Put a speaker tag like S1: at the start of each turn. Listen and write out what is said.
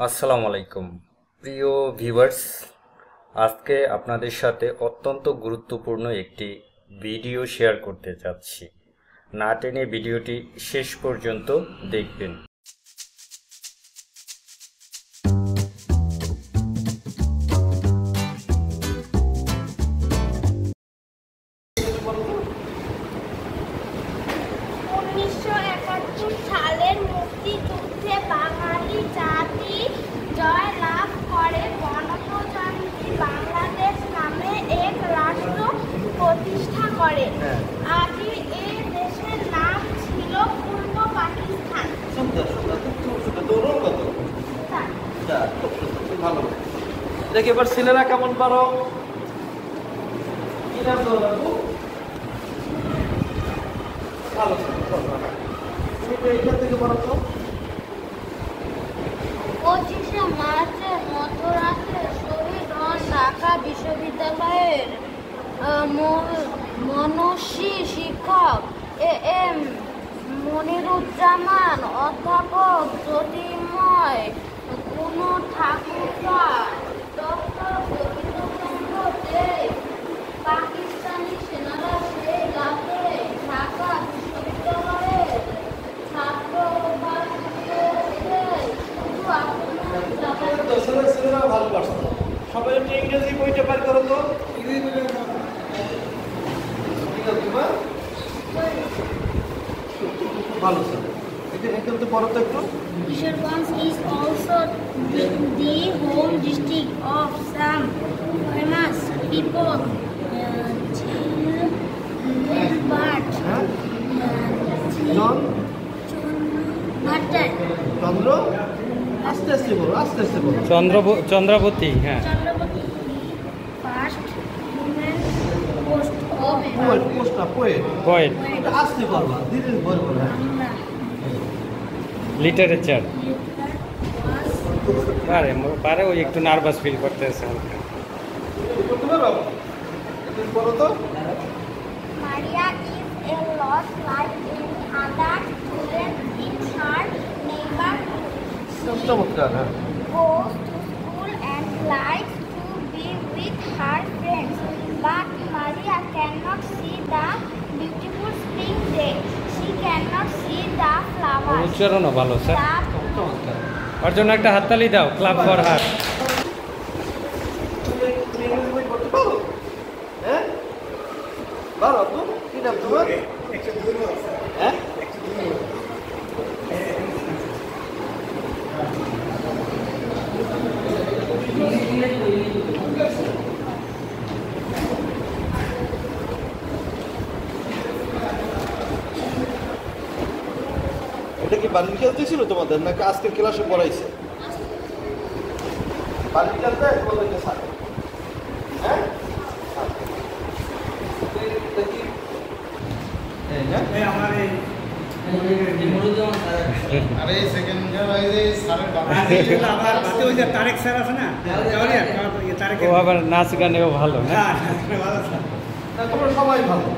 S1: আসসালামু আলাইকুম প্রিয় ভিউয়ার্স, আজকে আপনাদের সাথে অত্যন্ত গুরুত্বপূর্ণ একটি ভিডিও শেয়ার করতে যাচ্ছি। না টেনে ভিডিওটি শেষ পর্যন্ত দেখবেন।
S2: সালের মুক্তিযুদ্ধে বাঙালি জাতি জয়লাভ করে গণপ্রজাতন্ত্রী বাংলাদেশ নামে এক রাষ্ট্র প্রতিষ্ঠা করে। আগে এই দেশের নাম ছিল পূর্ব পাকিস্তান।
S3: দেখি এবার ছেলেরা কেমন পারো। ভালো এইখান থেকে পারো তো।
S2: 25শে মার্চের মধ্যরাতে শহীদ হন ঢাকা বিশ্ববিদ্যালয়ের মনস্বী শিক্ষক এম মনিরুজ্জামান, অধ্যাপক জ্যোতির্ময় ঠাকুরদার, ডক্টর গোবিন্দচন্দ্র দেব। পাকিস্তানি সেনারা সেই রাতে ঢাকা বিশ্ববিদ্যালয়ের ছাত্র
S3: ছেলেরা ভালো পারছে। সবাই একটু ইংরেজি বইটা পার করো তো। ভালো স্যার, এখান থেকে পড়ো তো একটু।
S2: Kisharganj is also the home district of some famous people.
S3: চন্দ্র আস্তে আস্তে বলো, আস্তে আস্তে বলো।
S1: চন্দ্রাবতী, হ্যাঁ।
S2: Chandrabati, first women post of
S1: poet,
S3: আস্তে করবা, ধীরে ধীরে বলবো।
S1: লিটারেচার পারে ওই একটু নার্ভাস ফিল করতেছে।
S3: বলো তো।
S2: Maria is a lost like any other student in her neighborhood.
S3: চমৎকার, হ্যাঁ।
S2: Goes to school and likes to be with her friends, but Maria cannot see the beautiful spring day. She cannot see the flowers.
S1: উচ্চারণও ভালো sir, ওর জন্য একটা হাততালি দাও। Club for her.
S3: কি নাম তোমার? হ্যাঁ, এটা কি বাড়ির খেলতে ছিল তোমাদের নাকি আজকের ক্লাসে পড়াইছে? বাড়ির খেলতে তোমাদেরকে স্যার, হ্যাঁ।
S1: ও আবার নাচ গানেও ভালো, হ্যাঁ।
S3: তোমরা সবাই ভালো।